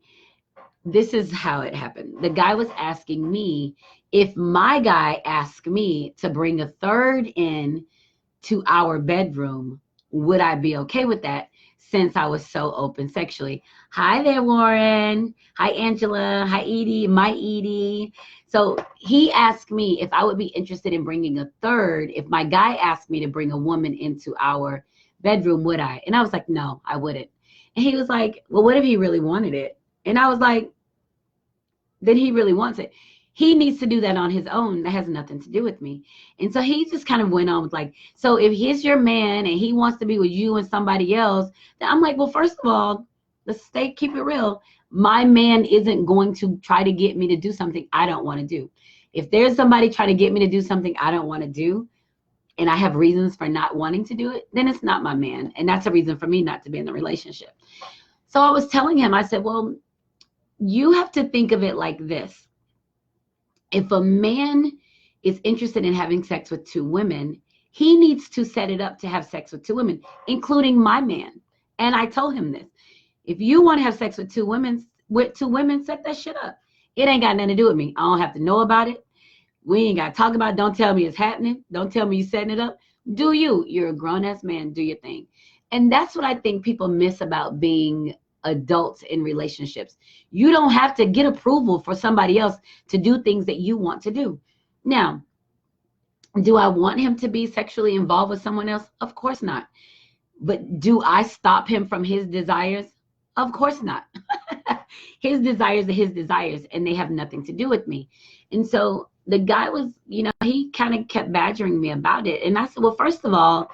this is how it happened. The guy was asking me if my guy asked me to bring a third in to our bedroom, would I be okay with that since I was so open sexually? Hi there, Warren. Hi, Angela. Hi, Edie. My Edie. So he asked me if I would be interested in bringing a third. If my guy asked me to bring a woman into our bedroom, would I? And I was like, no, I wouldn't. And he was like, well, what if he really wanted it? And I was like, then he really wants it. He needs to do that on his own. That has nothing to do with me. And so he just kind of went on with like, so if he's your man and he wants to be with you and somebody else, then I'm like, well, first of all, let's keep it real. My man isn't going to try to get me to do something I don't want to do. If there's somebody trying to get me to do something I don't want to do, and I have reasons for not wanting to do it, then it's not my man. And that's a reason for me not to be in the relationship. So I was telling him, I said, well, you have to think of it like this. If a man is interested in having sex with two women, he needs to set it up to have sex with two women, including my man. And I told him this. If you want to have sex with two women, set that shit up. It ain't got nothing to do with me. I don't have to know about it. We ain't got to talk about it. Don't tell me it's happening. Don't tell me you're setting it up. Do you. You're a grown-ass man. Do your thing. And that's what I think people miss about being adults in relationships. You don't have to get approval for somebody else to do things that you want to do. Now, do I want him to be sexually involved with someone else? Of course not. But do I stop him from his desires? Of course not. His desires are his desires, and they have nothing to do with me. And so the guy was, he kind of kept badgering me about it. And I said, well, first of all,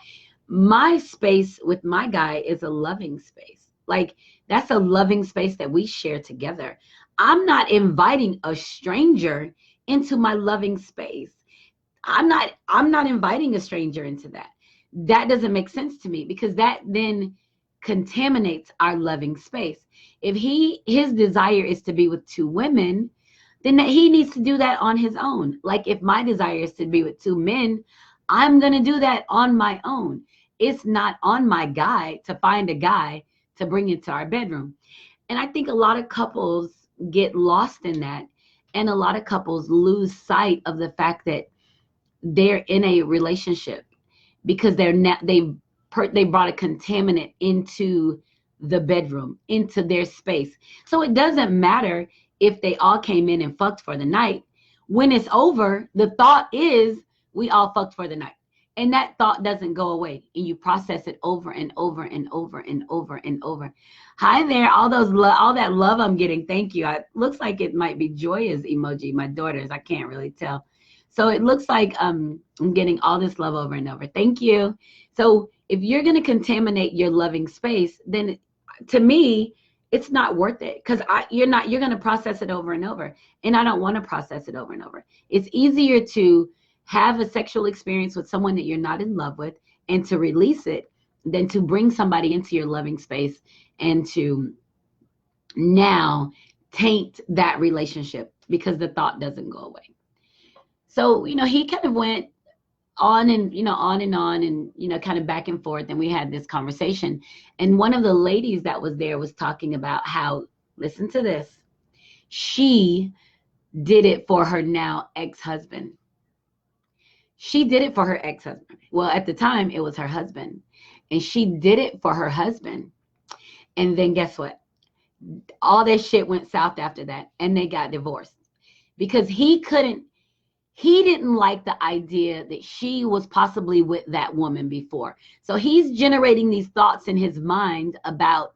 my space with my guy is a loving space. Like, that's a loving space that we share together. I'm not inviting a stranger into my loving space. I'm not inviting a stranger into that. That doesn't make sense to me, because that then contaminates our loving space. If his desire is to be with two women, then he needs to do that on his own. Like, if my desire is to be with two men, I'm going to do that on my own. It's not on my guy to find a guy to bring into our bedroom. And I think a lot of couples get lost in that. And a lot of couples lose sight of the fact that they're in a relationship because they brought a contaminant into the bedroom, into their space. So it doesn't matter if they all came in and fucked for the night. When it's over, the thought is we all fucked for the night. and that thought doesn't go away, and you process it over and over and over and over and over. Hi there, all that love I'm getting. Thank you. It looks like it might be Joya's emoji, my daughter's. I can't really tell. So it looks like I'm getting all this love over and over. Thank you. So if you're going to contaminate your loving space, then to me, it's not worth it, because you're going to process it over and over, and I don't want to process it over and over. It's easier to have a sexual experience with someone that you're not in love with and to release it than to bring somebody into your loving space and to now taint that relationship because the thought doesn't go away. So, he kind of went on and, on and on and, kind of back and forth. And we had this conversation. And one of the ladies that was there was talking about how, listen to this, she did it for her now ex-husband. She did it for her ex-husband. Well, at the time, it was her husband. And she did it for her husband. And then guess what? All their shit went south after that. And they got divorced. Because he didn't like the idea that she was possibly with that woman before. So he's generating these thoughts in his mind about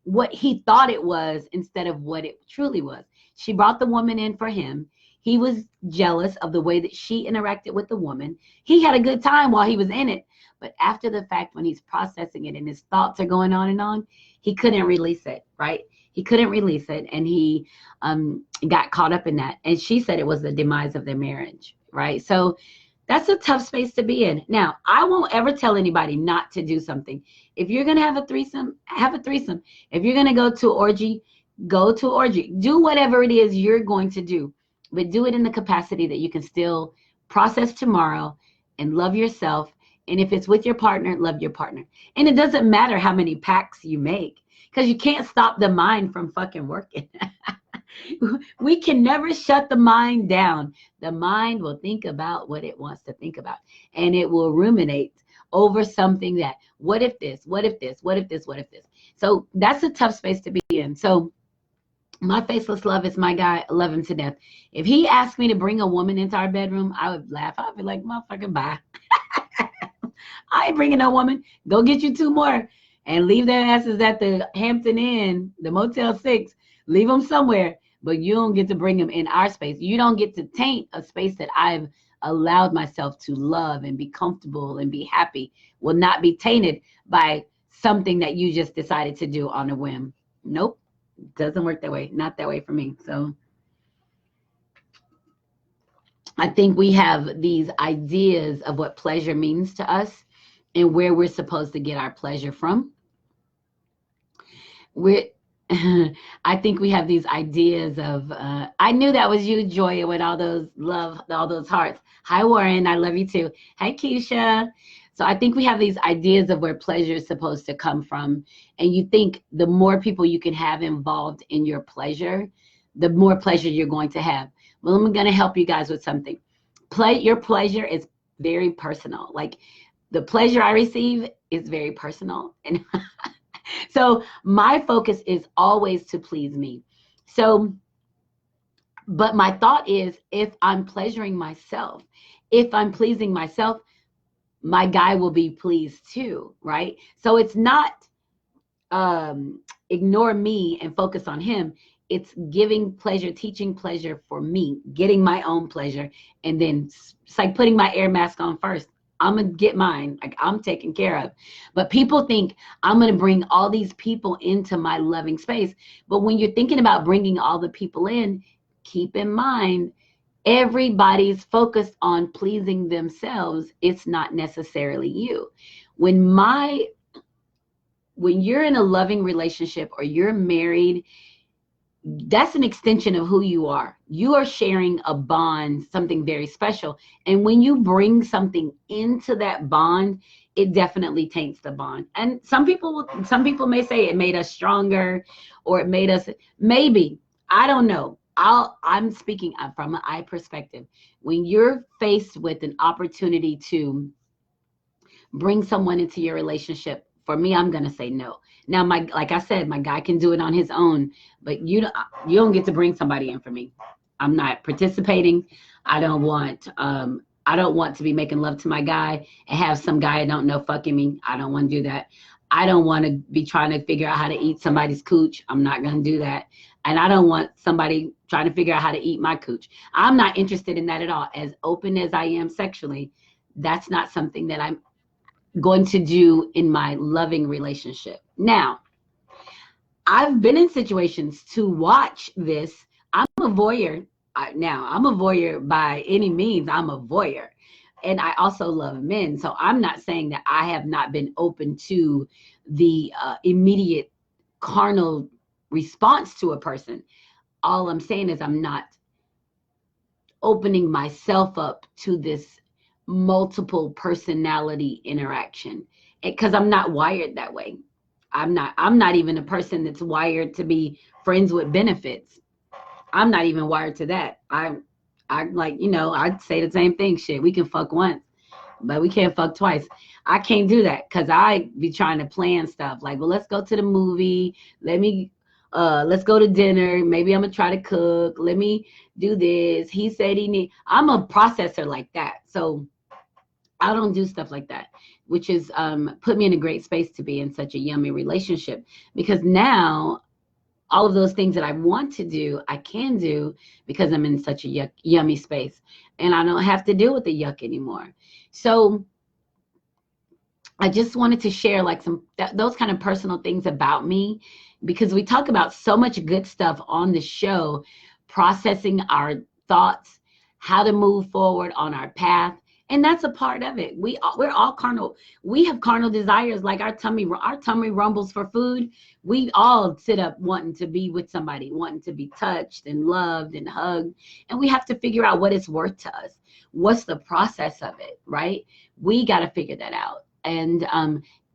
what he thought it was instead of what it truly was. She brought the woman in for him. He was jealous of the way that she interacted with the woman. He had a good time while he was in it. But after the fact, when he's processing it and his thoughts are going on and on, he couldn't release it, right? He couldn't release it. And he got caught up in that. And she said it was the demise of their marriage, right? So that's a tough space to be in. Now, I won't ever tell anybody not to do something. If you're going to have a threesome, have a threesome. If you're going to go to orgy, go to orgy. Do whatever it is you're going to do. But do it in the capacity that you can still process tomorrow and love yourself. And if it's with your partner, love your partner. And it doesn't matter how many packs you make, because you can't stop the mind from fucking working. We can never shut the mind down. The mind will think about what it wants to think about. And it will ruminate over something that, what if this, what if this, what if this, what if this? So that's a tough space to be in. So my faceless love is my guy. I love him to death. If he asked me to bring a woman into our bedroom, I would laugh. I'd be like, motherfucker, bye. I ain't bringing no woman. Go get you 2 more and leave their asses at the Hampton Inn, the Motel 6. Leave them somewhere, but you don't get to bring them in our space. You don't get to taint a space that I've allowed myself to love and be comfortable and be happy. Will not be tainted by something that you just decided to do on a whim. Nope. Doesn't work that way. Not that way for me. So I think we have these ideas of what pleasure means to us and where we're supposed to get our pleasure from. I think we have these ideas of, I knew that was you, Joya, with all those love, all those hearts. Hi, Warren. I love you too. Hi, Keisha. So I think we have these ideas of where pleasure is supposed to come from. And you think the more people you can have involved in your pleasure, the more pleasure you're going to have. Well, I'm going to help you guys with something. Your pleasure is very personal. Like the pleasure I receive is very personal. And so my focus is always to please me. So, but my thought is, if I'm pleasuring myself, if I'm pleasing myself, my guy will be pleased too, right? So it's not ignore me and focus on him. It's giving pleasure, teaching pleasure for me, getting my own pleasure. And then it's like putting my air mask on first. I'm going to get mine. Like I'm taken care of. But people think I'm going to bring all these people into my loving space. But when you're thinking about bringing all the people in, keep in mind, everybody's focused on pleasing themselves. It's not necessarily you. When you're in a loving relationship or you're married, that's an extension of who you are. You are sharing a bond, something very special. And when you bring something into that bond, it definitely taints the bond. And some people may say it made us stronger, or it made us, maybe, I don't know. I'm speaking from an I perspective. When you're faced with an opportunity to bring someone into your relationship, for me, I'm going to say no. Now, like I said, my guy can do it on his own, but you don't get to bring somebody in for me. I'm not participating. I don't want I don't want to be making love to my guy and have some guy I don't know fucking me. I don't want to do that. I don't want to be trying to figure out how to eat somebody's cooch. I'm not going to do that. And I don't want somebody trying to figure out how to eat my cooch. I'm not interested in that at all. As open as I am sexually, that's not something that I'm going to do in my loving relationship. Now, I've been in situations to watch this. I'm a voyeur. Now, I'm a voyeur by any means. I'm a voyeur. And I also love men. So I'm not saying that I have not been open to the immediate carnal response to a person. All I'm saying is I'm not opening myself up to this multiple personality interaction, because I'm not wired that way. I'm not even a person that's wired to be friends with benefits. I'm not even wired to that. I'm like, I'd say the same thing. Shit, we can fuck once, but we can't fuck twice. I can't do that because I be trying to plan stuff like, well, let's go to the movie. Let's go to dinner. Maybe I'm gonna try to cook. Let me do this. He said I'm a processor like that. So I don't do stuff like that, which is put me in a great space to be in such a yummy relationship, because now all of those things that I want to do, I can do because I'm in such a yummy space, and I don't have to deal with the yuck anymore. So I just wanted to share like those kind of personal things about me, because we talk about so much good stuff on the show, processing our thoughts, how to move forward on our path. And that's a part of it. We're all carnal. We have carnal desires, like our tummy rumbles for food. We all sit up wanting to be with somebody, wanting to be touched and loved and hugged. And we have to figure out what it's worth to us. What's the process of it, right? We got to figure that out. And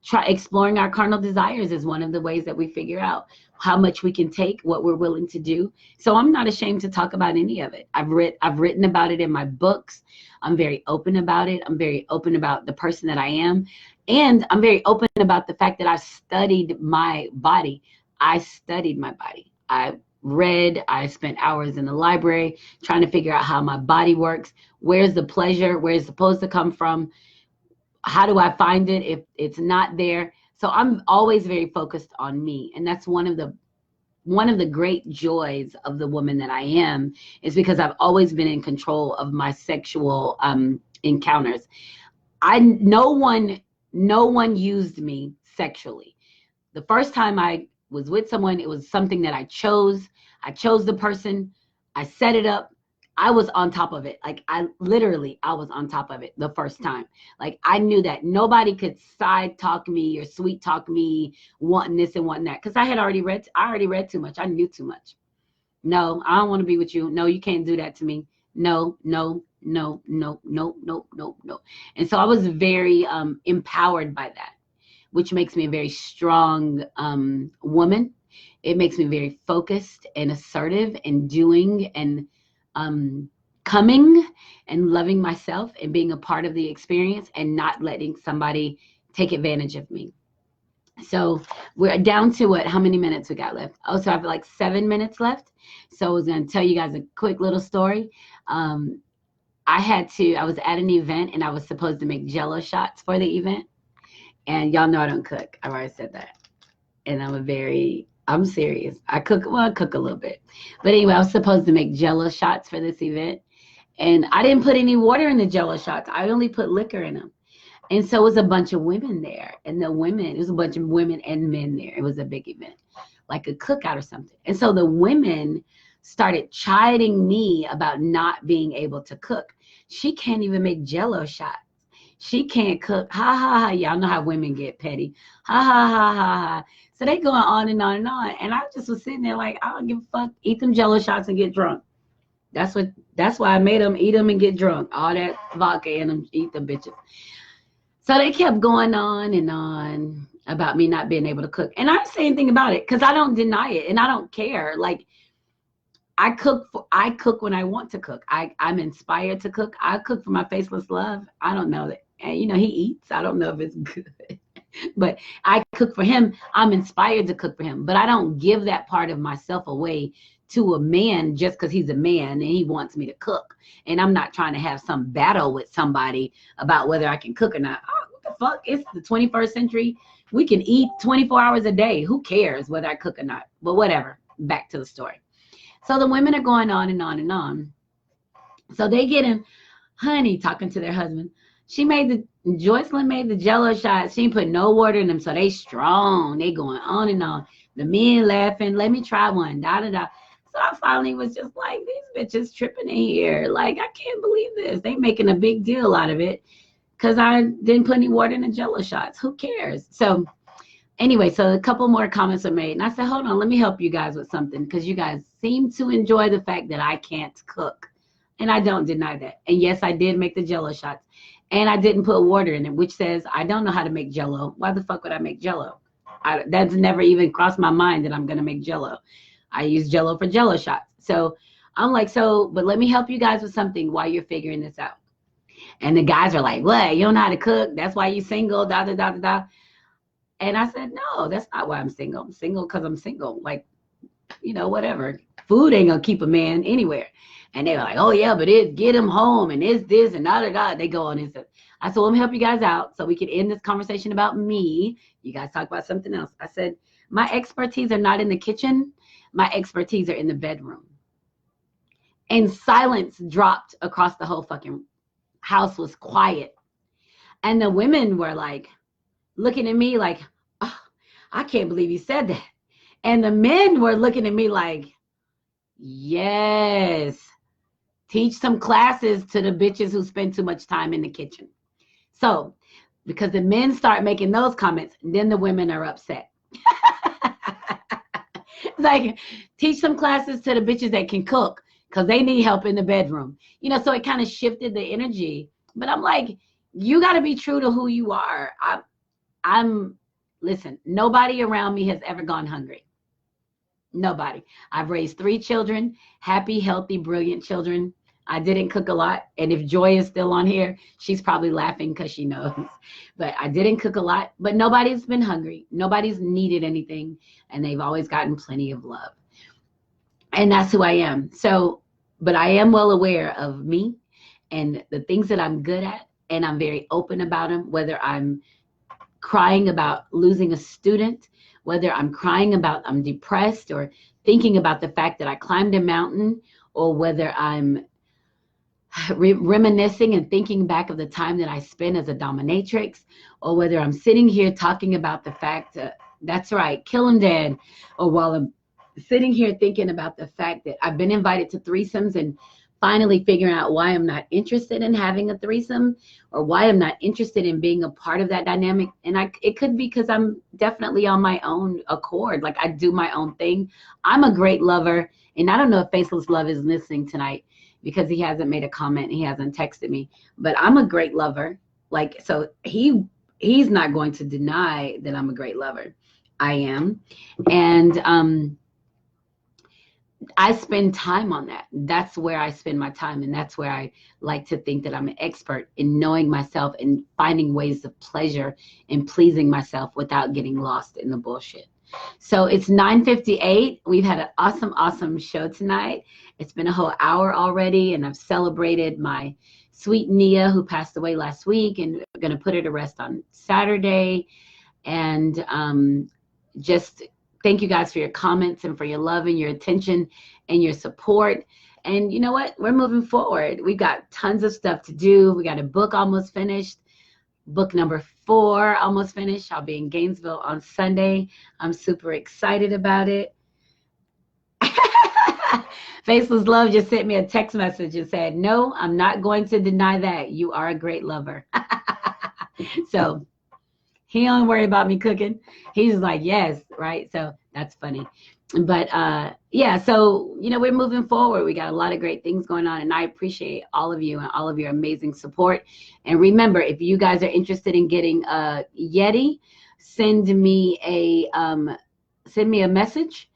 try exploring our carnal desires is one of the ways that we figure out how much we can take, what we're willing to do. So I'm not ashamed to talk about any of it. I've written about it in my books. I'm very open about it. I'm very open about the person that I am. And I'm very open about the fact that I've studied my body. I studied my body. I read, I spent hours in the library trying to figure out how my body works. Where's the pleasure? Where's it supposed to come from? How do I find it if it's not there? So I'm always very focused on me. And that's one of the great joys of the woman that I am, is because I've always been in control of my sexual encounters. No one used me sexually. The first time I was with someone, it was something that I chose. I chose the person. I set it up. I was on top of it. Like I was on top of it the first time. Like I knew that nobody could side talk me or sweet talk me wanting this and wanting that. Cause I already read too much. I knew too much. No, I don't want to be with you. No, you can't do that to me. No, no, no, no, no, no, no, no. And so I was very empowered by that, which makes me a very strong woman. It makes me very focused and assertive and doing and coming and loving myself and being a part of the experience and not letting somebody take advantage of me. So we're down to how many minutes we got left? Oh, so I have like 7 minutes left. So I was going to tell you guys a quick little story. I was at an event and I was supposed to make Jello shots for the event. And y'all know I don't cook. I've already said that. And I'm serious. I cook a little bit. But anyway, I was supposed to make Jello shots for this event. And I didn't put any water in the Jello shots. I only put liquor in them. And so it was a bunch of women there. And it was a bunch of women and men there. It was a big event, like a cookout or something. And so the women started chiding me about not being able to cook. She can't even make Jello shots. She can't cook. Ha, ha, ha. Y'all know how women get petty. Ha, ha, ha, ha, ha. So they going on and on and on. And I just was sitting there like, I don't give a fuck. Eat them Jello shots and get drunk. That's why I made them eat them and get drunk. All that vodka in them, eat them bitches. So they kept going on and on about me not being able to cook. And I didn't say anything about it because I don't deny it and I don't care. Like, I cook when I want to cook. I'm inspired to cook. I cook for my faceless love. I don't know that. And, he eats. I don't know if it's good. But I cook for him. I'm inspired to cook for him, but I don't give that part of myself away to a man just because he's a man and he wants me to cook. And I'm not trying to have some battle with somebody about whether I can cook or not. Oh, what the fuck? It's the 21st century. We can eat 24 hours a day. Who cares whether I cook or not? But whatever. Back to the story. So the women are going on and on and on. So they get in, honey, talking to their husband. Joycelyn made the Jello shots. She ain't put no water in them, so they strong. They going on and on. The men laughing. Let me try one. Da da da. So I finally was just like, these bitches tripping in here. Like, I can't believe this. They making a big deal out of it because I didn't put any water in the Jello shots. Who cares? So anyway, so a couple more comments are made. And I said, hold on, let me help you guys with something because you guys seem to enjoy the fact that I can't cook. And I don't deny that. And yes, I did make the Jello shots. And I didn't put water in it, which says I don't know how to make Jello. Why the fuck would I make Jello? That's never even crossed my mind that I'm going to make Jello. I use Jello for Jello shots. So I'm like, but let me help you guys with something while you're figuring this out. And the guys are like, what? You don't know how to cook? That's why you single, da, da, da, da, da. And I said, no, that's not why I'm single. I'm single because I'm single. Like, whatever. Food ain't going to keep a man anywhere. And they were like, oh, yeah, but get him home and it's this and da, da, da. They go on and said, I said, well, let me help you guys out so we can end this conversation about me. You guys talk about something else. I said, my expertise are not in the kitchen. My expertise are in the bedroom. And silence dropped across the whole fucking house. Was quiet. And the women were like looking at me like, oh, I can't believe you said that. And the men were looking at me like, yes, teach some classes to the bitches who spend too much time in the kitchen. So because the men start making those comments, then the women are upset. Like, teach some classes to the bitches that can cook because they need help in the bedroom. So it kind of shifted the energy. But I'm like, you got to be true to who you are. Listen, nobody around me has ever gone hungry. Nobody. I've raised 3 children, happy, healthy, brilliant children. I didn't cook a lot. And if Joy is still on here, she's probably laughing because she knows. But I didn't cook a lot. But nobody's been hungry. Nobody's needed anything. And they've always gotten plenty of love. And that's who I am. So, but I am well aware of me and the things that I'm good at. And I'm very open about them, whether I'm crying about losing a student, whether I'm crying about I'm depressed or thinking about the fact that I climbed a mountain, or whether I'm reminiscing and thinking back of the time that I spent as a dominatrix, or whether I'm sitting here talking about the fact that's right, kill him dead, or while I'm sitting here thinking about the fact that I've been invited to threesomes and finally figuring out why I'm not interested in having a threesome, or why I'm not interested in being a part of that dynamic. And it could be because I'm definitely on my own accord. Like, I do my own thing. I'm a great lover. And I don't know if Faceless Love is listening tonight because he hasn't made a comment. He hasn't texted me, but I'm a great lover. Like, so he's not going to deny that I'm a great lover. I am. And, I spend time on that. That's where I spend my time. And that's where I like to think that I'm an expert in knowing myself and finding ways of pleasure and pleasing myself without getting lost in the bullshit. So it's 9:58. We've had an awesome, awesome show tonight. It's been a whole hour already. And I've celebrated my sweet Nia, who passed away last week. And we're going to put her to rest on Saturday. And just thank you guys for your comments and for your love and your attention and your support. And you know what? We're moving forward. We've got tons of stuff to do. We got a book almost finished. Book number 4 almost finished. I'll be in Gainesville on Sunday. I'm super excited about it. Faceless Love just sent me a text message and said, no, I'm not going to deny that. You are a great lover. So he don't worry about me cooking. He's like, yes, right? So that's funny. But yeah, so, we're moving forward. We got a lot of great things going on. And I appreciate all of you and all of your amazing support. And remember, if you guys are interested in getting a Yeti, send me a message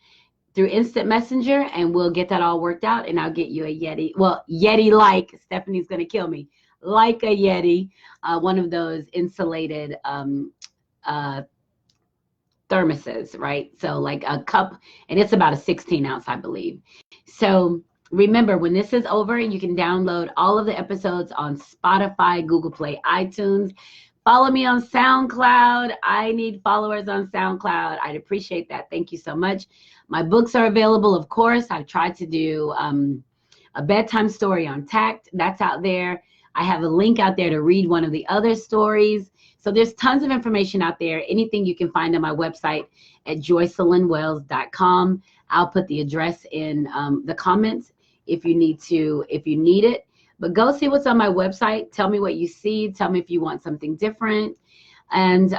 through Instant Messenger and we'll get that all worked out. And I'll get you a Yeti. Well, Yeti-like. Stephanie's going to kill me. Like a Yeti, one of those insulated thermoses, right? So like a cup, and it's about a 16 ounce, I believe. So remember, when this is over, you can download all of the episodes on Spotify, Google Play, iTunes. Follow me on SoundCloud. I need followers on SoundCloud. I'd appreciate that. Thank you so much. My books are available, of course. I've tried to do a bedtime story on tact. That's out there. I have a link out there to read one of the other stories. So there's tons of information out there. Anything you can find on my website at joycelynwells.com. I'll put the address in the comments if you need it. But go see what's on my website. Tell me what you see. Tell me if you want something different. And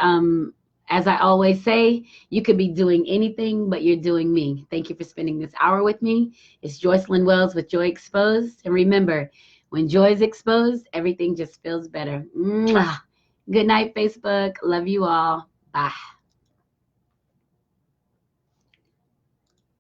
as I always say, you could be doing anything, but you're doing me. Thank you for spending this hour with me. It's Joycelyn Wells with Joy Exposed. And remember, when joy is exposed, everything just feels better. Mwah. Good night, Facebook. Love you all. Bye.